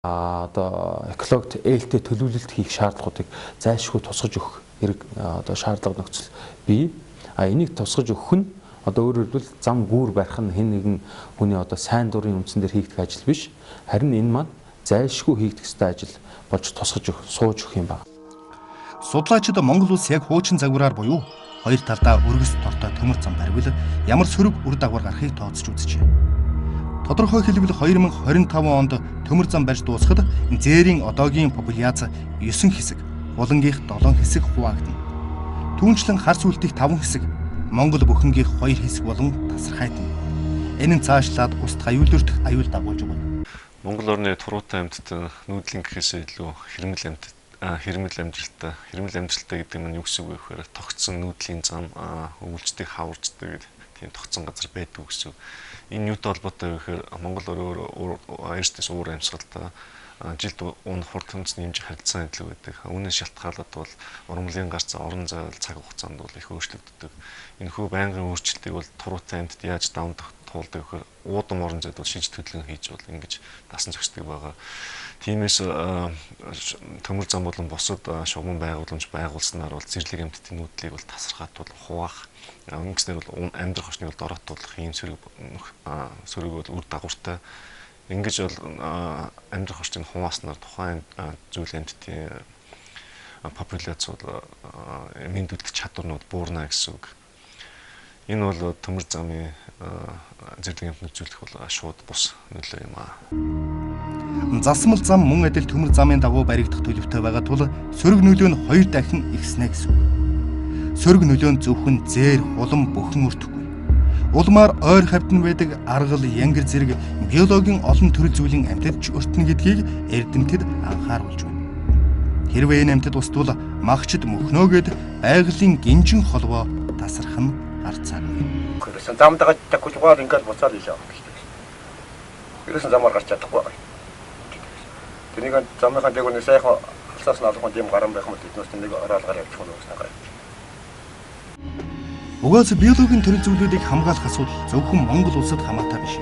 Одоо экологид ээлтэй төлөвлөлт хийх шаардлагуудыг зайлшгүй тусгаж өгөх хэрэг одоо шаардлага нөхцөл бий. Энийг тусгаж өгөх нь одоо өөрөөр хэлбэл зам гүүр барих нь хэн нэгэн хүний одоо сайн дурын үндсэн дээр хийгдэх ажил биш. Харин энэ маань зайлшгүй хийгдэх ёстой ажил болж тусгаж өгөх, сууж өгөх юм байна. Судлаачид Монгол улс яг хуучин загвараар буюу хоёр талдаа өргөс тортой төмөр зам барьвал ямар сөрөг үр дагавар гарахыг тооцож үзжээ. Тодорхой хэлбэл 2025 онд төмөр зам барьж дуусахад зээрийн одоогийн популяц 9 хэсэг, булангийнх 7 хэсэг хуваагдана. Түүнчлэн хар сүлтийн 5 хэсэг, Монгол бүхэнгийнх 2 хэсэг болон тасархайтна. Энэ нь цаашлаад устд аюулөрт аюул дагуулж байна. Монгол орны туруутай амьтад нүүдлэн гэхээс илүү хэрмэл амжилттай гэдэг нь юу гэсэн үг вэ гэхээр тогтсон нүүдлийн зам, өвөлжтэй хаварждаг гэдэг тийм тогтсон газар байдаг гэсэн. Энэ юутай холбоотой вэ гэхээр Монгол өөр эрсдэс уур амьсгалтай жилд унах хурд хэмжээний хэмжээ харилцан адил байдаг. Үүнээс шалтгаалаад бол ургамлын гарц орон зай цаг хугацаанд бол их өөрчлөгддөг. Энэхүү байнгын өөрчлөлтийг бол туруутай амьтад яаж давамдах туулдаг гэхээр уудам орон зайд бол шиж төлөвлөн хийж бол ингэж дасан зохицдог байгаа. Тиймээс төмөр зам болон бусад шугам байгууламж байгуулснаар бол зэрлэг амьтдын нүүдлийг бол тасархаад бол хуваах, ингэснээр бол амьдрах орчныг бол дороотуулах ийм сөрөг бол үр дагавартай. Ингэж бол амьдрах орчныг хувааснаар тухайн зүйл амьтдын популяц бол мэндүүлэх чадвар нь буурна гэсэн үг. Энэ бол төмөр замын зэрлэг амьтныг нөхцөлөх бол шууд бус нөлөө юм аа. Засмал зам мөн адил төмөр замын дагуу баригдах төлөвтэй байгаа тул сөрөг нөлөө нь 2 дахин ихснэ гэсэн үг. Сөрөг нөлөө нь зөвхөн зээр, хулан бүхэн өртөхгүй. Улмаар ойр хавьтан байдаг аргал, янгир зэрэг биологийн олон төрөл зүйлийн амьтад ч өртнө гэдгийг эрдэмтэд анхааруулж байна. Хэрвээ энэ амьтад устдвал магчд мөхнөөгээд байгалийн гинжин холбоо тасрах нь гарцаагүй. Замдаа такужгаар ингээд буцаад илээ. Ерөөсөн замаар гарч чадахгүй байна. Тэнийг замынхаа дээгүүрний сайхан алсаас нь алах юм гарan байх юм тэднээс нэг оролгоор явчих нь уусна гараа. Угаасаа биологийн төрөл зүйлүүдийг хамгаалах асуудал зөвхөн Монгол улсад хамаатай биш.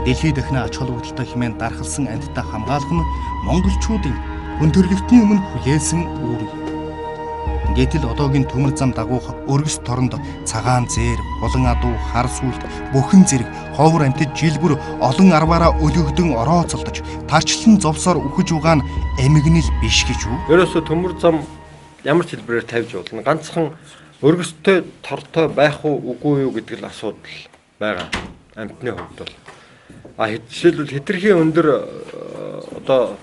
Дэлхийд дахин ач холбогдолтой хэмээн дархалсан амьтдаа хамгаалах нь монголчуудын хүн төрөлхтний өмнө хүлээсэн үүрэг. Гэтэл одоогийн төмөр зам дагуух өргөс торонд цагаан зээр, булан адуу, хар сүлт, бүхэн зэрэг ховор амьтад жил бүр олон арваараа өлөгдөн орооцолдож, тарчлан зовсоор үхэж байгаа нь эмгэнэл биш гэж үү? Ерөөсө төмөр зам ямар ч хэлбэрээр тавьж болно. Ганцхан өргөстэй тортой байх уу үгүй юу гэдэг л асуудал байгаа. Амьтны хувьд бол. Жишээлбэл хэтэрхий өндөр одоо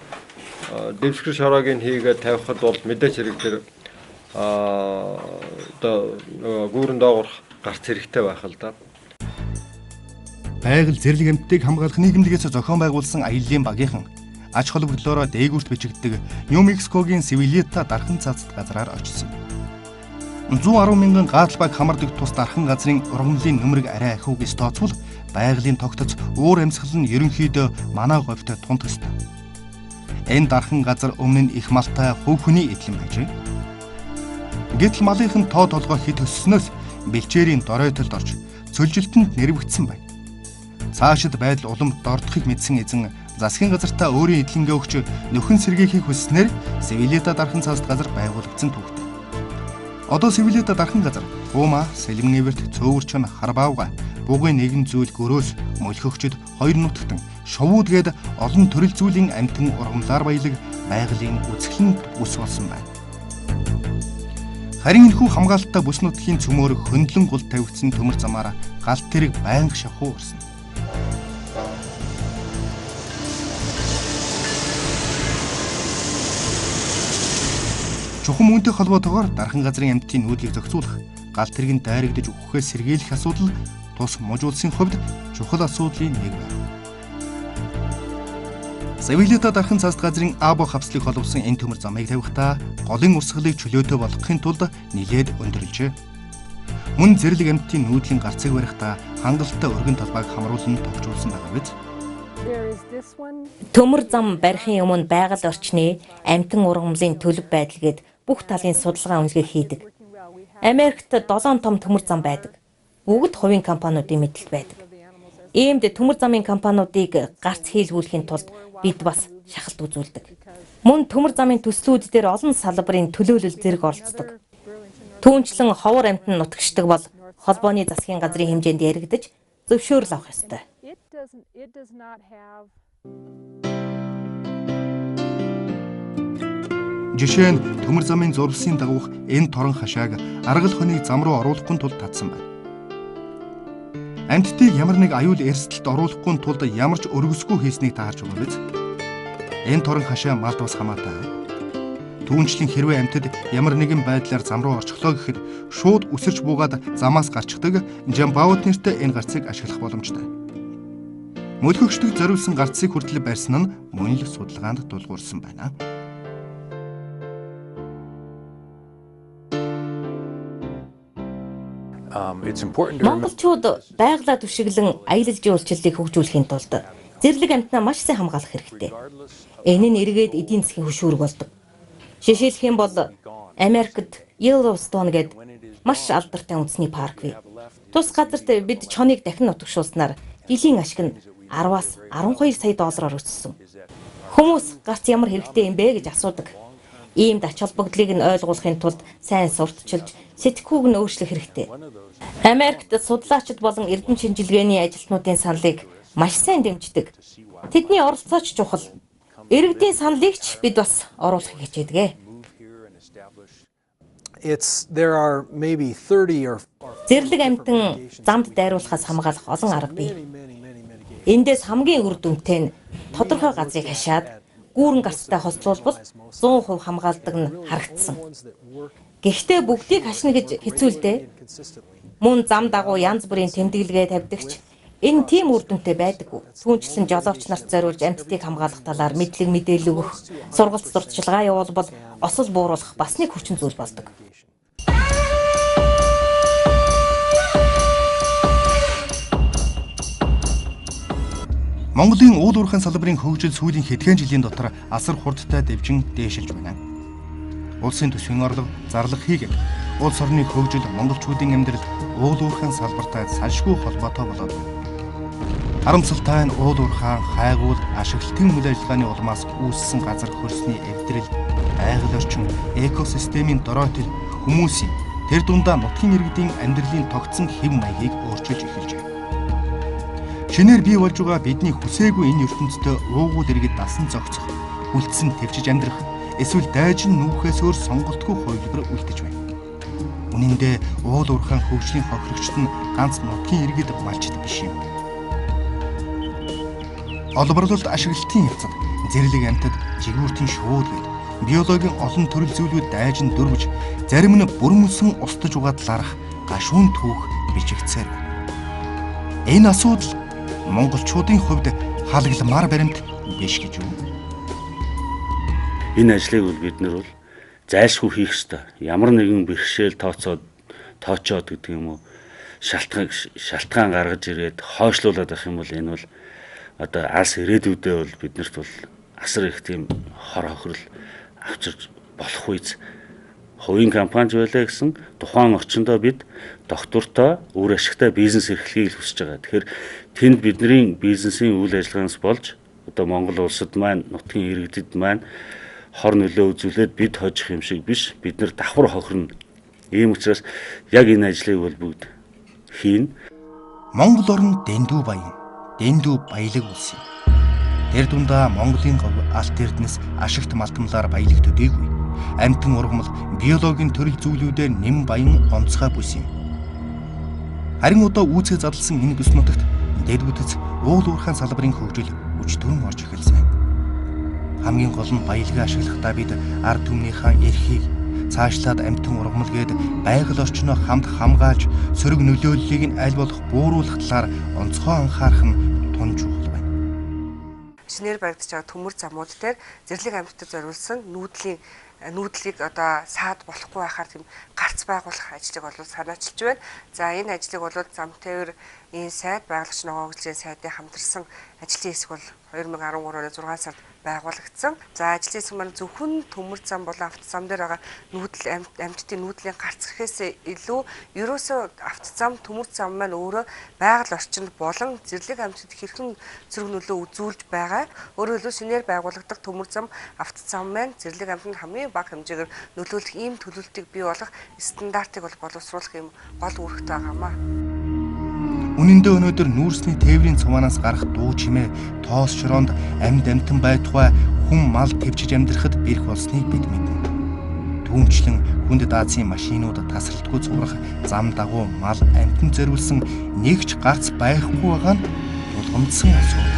дэвсгэр шороогийн хийгээд тавихад бол мэдээч хэрэг тэр одоо гүүрэн доогоорх гарц хэрэгтэй байх л да. Байгаль зэрлэг амьтдыг хамгаалах нийгэмлэгээс зохион байгуулсан аяллаа багийнхан ач холбогдлоороо дээгүүрт бичигддэг Нью-Мексикогийн Севилиета дархан цаацд газраар очсон. 110 мянган гаатал баг хамардаг тус дархан газрын ургамлын нөмрөг арай ахиугээс тооцвол байгалийн тогтоц уур амьсгал нь ерөнхийдөө манай говьд тунт өстэй. Энэ дархан газар өмнө нь их малтай хөв хүний эдлэн байжээ. Гэтэл малынхын тоо толгой хит өссөнөөс бэлчээрийн доройтолд орж цөлжилтөнд нэрвэгдсэн байна. Цаашид байдал улам дордохыг мэдсэн эзэн засгийн газартаа өөрийн эдлэнгээ өгч нөхөн сэргийхийг хүсснээр Севилиета дархан цаасд газар байгуулагдсан түүхтэй. Одоо Севилиета дархан газар Пума, Сэлмэн эверт, Цөөвөрчөн, Харбаавга, бугын нэгэн зүйл гөрөөс, мөлхөгчд, хоёр нутагтан, шувууд гээд олон төрөл зүйлийн амьтан ургамлаар баялаг байгалийн үзэсгэлэнт бүс болсон байна. Харин энэхүү хамгаалалттай бүс нутгийн цөмөөр хөндлөн гул тавигдсан төмөр замаараа галт тэрэг байнга шахуу урсна. Чухам үүнтэй холбоотойгоор дархан газрын амьтдын нүүдлийг зохицуулах, галт тэрэг нь дайрагдаж өгөхөөс сэргийлэх асуудал тус муж улсын хувьд чухал асуудлын нэг байна. Севилиета дархан цаасд газрын Або хавцлыг холбосон энэ төмөр замыг тавихтаа голын урсгалыг чөлөөтэй болгохын тулд нэлээд өндөрлжээ. Мөн зэрлэг амьтдын нүүдлийн гарцыг барихтаа хангалттай өргөн талбайг хамруулан товчуулсан байгаа биз? Төмөр зам барихын өмнө байгаль орчны амьтан ургамлын төлөв байдал гээд бүх талын судалгаа үнэлгээ хийдэг. Америкт 7 том төмөр зам байдаг. Бүгд хувийн компаниудын мэдэлд байдаг. Иймд төмөр замын компаниудыг гарц хийлгүүлэхийн тулд бид бас шахалт үзүүлдэг. Мөн төмөр замын төслүүд дээр олон салбарын төлөөлөл зэрэг оролцдог. Түүнчлэн ховор амьтан нутагшдаг бол холбооны засгийн газрын хэмжээнд яригдаж зөвшөөрөл авах ёстой. Жишээ нь төмөр замын зурвалсын дагуух энэ торон хашааг аргал хоныг зам руу оруулахгүй тулд татсан байна. Амьтдыг ямар нэг аюул эрсдэлд оруулахгүй тулд ямар ч өргөсгүй хийснийг та харж байгаа биз? Энэ торон хашаа малд бас хамаатай. Түүнчлэн хэрвээ амьтад ямар нэгэн байдлаар зам руу орчихлоо гэхэд шууд үсэрч буугаад замаас гарчдаг жамбаут нэртэй энэ гарцыг ашиглах боломжтой. Мөлхөгчдөг зориулсан гарцыг хүртэл барьсан нь мөн л судалгаанд дуулуурсан байна. Монголчууд байгалаа түшиглэн аялал жуулчлалыг хөгжүүлэхийн тулд зэрлэг амьтнаа маш сайн хамгаалах хэрэгтэй. Энэ нь эргээд эдийн засгийн хөшүүрэг болдог. Жишээлх юм бол Америкт Yellowstone гэдэг маш алдартай үндэсний парк бий. Тус газарт бид чоныг дахин нутагшуулснаар жилийн ашиг нь 10-аас 12 сая доллараар өссөн. Хүмүүс гарц ямар хэрэгтэй юм бэ гэж асуудаг. Иймд ач холбогдлыг нь ойлгуулахын тулд сайн сурталчилж, сэтгхүүг нь өөрчлөх хэрэгтэй. Америкт судлаачид болон эрдэм шинжилгээний ажилтнуудын саналыг маш сайн дэмждэг. Тэдний оролцооч чухал. Иргэдийн саналыг ч бид бас оруулахыг хичээдэг. Зэрлэг амьтан замд дайруулахаас хамгаалах олон арга бий. Эндээс хамгийн үр дүнтэй нь тодорхой газрыг хашаад гүүрэн гарцтай хослуулбал 100% хамгаалдаг нь харагдсан. Гэхдээ бүгдийг хашна гэж хэцүүлдэ. Мөн зам дагуу янз бүрийн тэмдэглэгээ тавьдагч энэ тийм үр дүнтэй байдаггүй. Түүнчлэн жолооч нарт зориулж амьтдыг хамгаалах талаар мэдлэг мэдээлэл өгөх, сургалт сурталчилгаа явуулбал осол бууруулах бас нэг хүчин зүйл болдог. Монголын уул уурхайн салбарын хөгжил сүүлийн хэдхэн жилийн дотор асар хурдтай дэвжин дээшилж байна. Улсын төсвийн орлого, зарлах хийгээд улс орны хөгжил монголчуудын амьдрал уул уурхайн салбартай салшгүй холбоотой болоод байна. Харамсалтай нь уул уурхайн хайгуул ашиглалтын үйл ажиллагааны улмаас үүссэн газар хөрсний эвдрэл, байгаль орчин, экосистемийн доройтол хүмүүсийн тэр дундаа нутгийн иргэдийн амьдралын тогтсон хэв маягийг өөрчилж эхэлжээ. Шинээр бий болж байгаа бидний хүсээгүй энэ ертөнцид уугуул иргэд дасан зогцох, үлдсэн твчиж амьдрах, эсвэл дайжин нүүхээс өөр сонголтгүй хувилбар үлдэж байна. Үнэн дээр уул уурхайн хөгжлийн хохирогчд нь ганц нутгийн иргэд малчд биш юм. Олборлолт ашиглалтын явцад зэрлэг амьтад жигүүртийн шууд гээд биологийн олон төрөл зүйлүүд дайжин дөрвж, зарим нь бүрмөсөн устж угаад ларах гашуун түүх бичигдсээр байна. Энэ асуудал монголчуудын хувьд халагламар баримт биш гэж юу? Энэ ажлыг бол бид нар бол зайлшгүй хийх ёстой. Ямар нэгэн бэрхшээл тоочоод гэдэг юм уу? Шалтгаан гаргаж ирээд хойшлуулад байх юм бол энэ бол одоо алс ирээдүйдээ бол биднэрт бол асар их тийм хор хохирол авчирч болох үеч хувийн компани байлаа гэсэн тухайн орчиндөө бид доктортой үр ашигтай бизнес эрхлэхийг хүсэж байгаа. Тэгэхээр тэнд бидний бизнесийн үйл ажиллагаанаас болж одоо Монгол улсад маань нутгийн иргэдэд маань хор нөлөө үзүүлээд бид хожих юм шиг биш, бид нар давхар хохирно. Ийм учраас яг энэ ажлыг бол бүгд хийн. Монгол орн дэндүү баян, дэндүү баялаг улс юм. Тэр дундаа Монголын говь алт эрдэнэс ашигт малтамлаар баялаг төдийгүй. Амьтан ургамал биологийн төрөл зүйлүүдээр нэм баян онцгой бүс юм. Харин одоо үүсгэж задлсан энэ бүс нутагт дэд бүтэц уул уурхайн салбарын хөгжил өчтөрн орж эхэлсэн. Хамгийн гол нь баялагаа ашиглахдаа бид ард түмнийхээ эрхийг цаашлаад амьтан ургамал гээд байгаль орчноо хамт хамгаалж сөрөг нөлөөллийг нь аль болох бууруулах талаар онцгой анхаарах нь тун чухал байна. Шинээр баригдаж байгаа төмөр замууд дээр зэрлэг амьтдад зориулсан нүүдлийг одоо саад болохгүй байхаар тийм гарц байгуулах ажлыг бол санаачилж байна. За энэ ажлыг бол зам тээвэр энэ сайд байгалийн ногоогдлын сайдын хамтарсан ажлын хэсэг бол 2013 оны 6 сард байгуулагдсан. За ажлын хэсэг маань зөвхөн төмөр зам болон автозам дээр байгаа нүүдэл амьтдын нүүдлийн гарц ирэхээс илүү ерөөсөө автозам төмөр зам маань өөрөө байгаль орчинд болон зэрлэг амьтдад хэрхэн зэрэг нөлөө үзүүлж байгаа. Өөрөөр хэлбэл шинээр байгуулагдах төмөр зам автозам маань зэрлэг амьтдад хамгийн бага хэмжээгээр нөлөөлөх ийм төлөвлөлтийг бий болгох стандартыг бол боловсруулах юм гол үүрэгтэй байгаамаа. Үнэн дээр өнөөдөр нүүрсний тээврийн цуванаас гарах дуу чимээ тоос шороонд амьд амьтан байтугай хүн мал твчиж амьдрахад бэрх болсныг бид мэднэ. Түүнчлэн хүнд даацын машинууд тасралтгүй цуграх зам дагуу мал амьтан зориулсан нэгч гарц байхгүй байгаа нь тулгамдсан асуудал.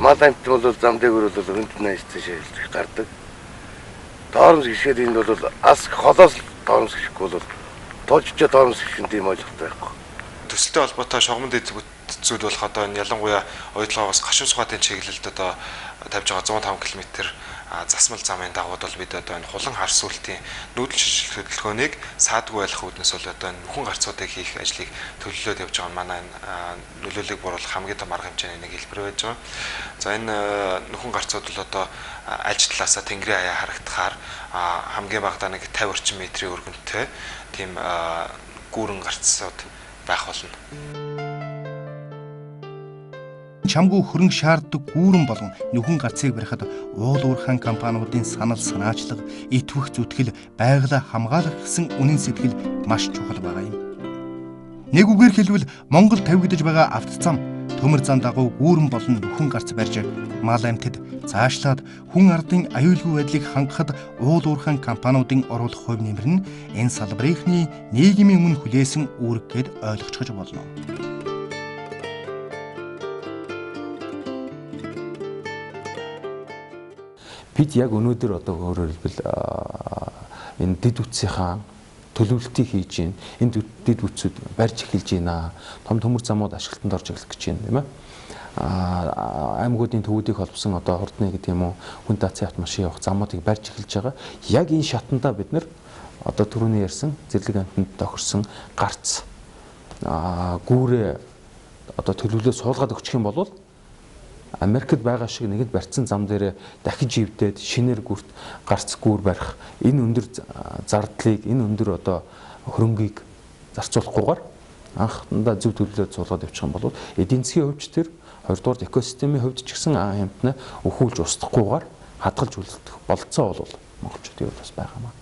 Мал амьтан бол зам дээгүүр бол хүнд найзтай шилжих гардаг. Тоормс гიშгээд энд бол ас холоос тоормс гიშгүй бол тоочтой тоормс гэх юм тийм ойлголт байхгүй. Төсөлтэй холбоотой шугамд зүйл болох одоо энэ ялангуяа оюутлагаас гашуун сугаатын чиглэлд одоо тавьж байгаа 105 км засмал замын дагууд бол бид одоо энэ хулан хар сүлтийн нүүдэл шилжих хөдөлгөөнийг саадгүй байх үүднээс бол одоо энэ нөхөн гарцуудыг хийх ажлыг төлөвлөлөөд явж байгаа манай нөлөөллийг бууруулах хамгийн том арга хэмжээний нэг хэлбэр байж байгаа. За энэ нөхөн гарцууд бол одоо альж талаасаа тэнгэрийн хаяа харагдахаар хамгийн багадаа нэг 50 орчим метрийн өргөнтэй тийм гүүрэн гарцууд байх болно. Чамгүй хөрөнгө шаарддаг гүүрэн болон нүхэн гарцыг барихад уул уурхайн компаниудын санал санаачлаг, итвэх зүтгэл, байгалаа хамгаалах гэсэн үнэн сэтгэл маш чухал байгаа юм. Нэг үгээр хэлбэл Монгол тавигдаж байгаа автозам, төмөр зам дагуу гүүрэн болон нүхэн гарц барьж мал амьтад цаашлаад хүн ардын аюулгүй байдлыг хангахад уул уурхайн компаниудын оруулах хувь нэмэр нь энэ салбарынхны нийгмийн өмнө хүлээсэн үүрэг гэд ойлгочихж болно. Бид яг өнөөдөр одоо өөрөөр хэлбэл энэ дэд үтсийнхаа төлөвлөлтийг хийж гин. Энэ дэд үтсүүд барьж эхэлж байна. Том төмөр замууд ашиглалтанд орж эхлэх гэж байна, тийм ээ. Аймагуудын төвүүдийг холбосон одоо хурдны гэдэг юм уу хүн даацын автомашин явах замуудыг барьж эхэлж байгаа. Яг энэ шатанда бид нар одоо түрүүний ярьсан зэрлэг амьтанд тохирсон гарц гүүрээ одоо төлөвлөлөө суулгаад өгчих юм бол Америкт байгаа шиг нэгд барьцсан зам дээр дахиж ивдээд шинээр гүрт гарц гүүр барих энэ өндөр зардлыг энэ өндөр одоо хөрөнгийг зарцуулахгүйгээр анхандаа зөв төлөвлөлөө суулгаад явчих юм бол эдийн засгийн хувьд тэр хоёрдугаар экосистемийн хувьд ч гэсэн амьтнаа өхүүлж устгахгүйгээр хадгалж үлдэх болцоо бол монголчуудын хувьд бас байгаамаа.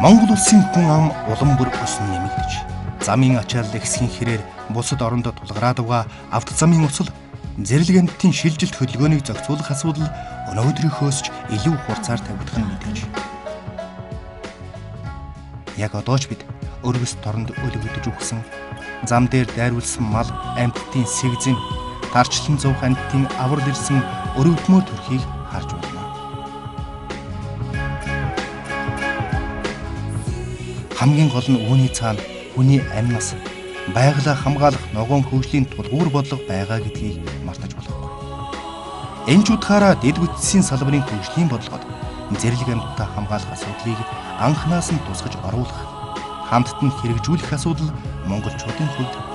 Монгол улсын хүн ам улам бүр өснө нэмэгдэж, замын ачаал ихсхийн хэрээр бусад орондоо тулгараад байгаа автозамын усал зэрлэг амьтдын шилжилт хөдөлгөөнийг зохицуулах асуудал өнөөдрийнхөөс ч илүү хурцаар тавигдах нь мэдээж. Яг одоо ч бид өргөс торонд өлөгдөж өгсөн зам дээр дайруулсан мал амьтдын сэгзэн тарчлан зовх амьтдын аврал ирсэн өрөвдмөр төрхийг харж байна. Хамгийн гол нь үүний цаана хүний амнаас байгалаа хамгаалах ногоон хөгжлийн тулгуур бодлого байгаа гэдгийг мартаж болохгүй. Энэ ч утгаараа дэд бүтцийн салбарын хөгжлийн бодлогод зэрлэг амьтдаа хамгаалах асуудлыг анхнаас нь тусгаж оруулах, хамтд нь хэрэгжүүлэх асуудал монголчуудын хувьд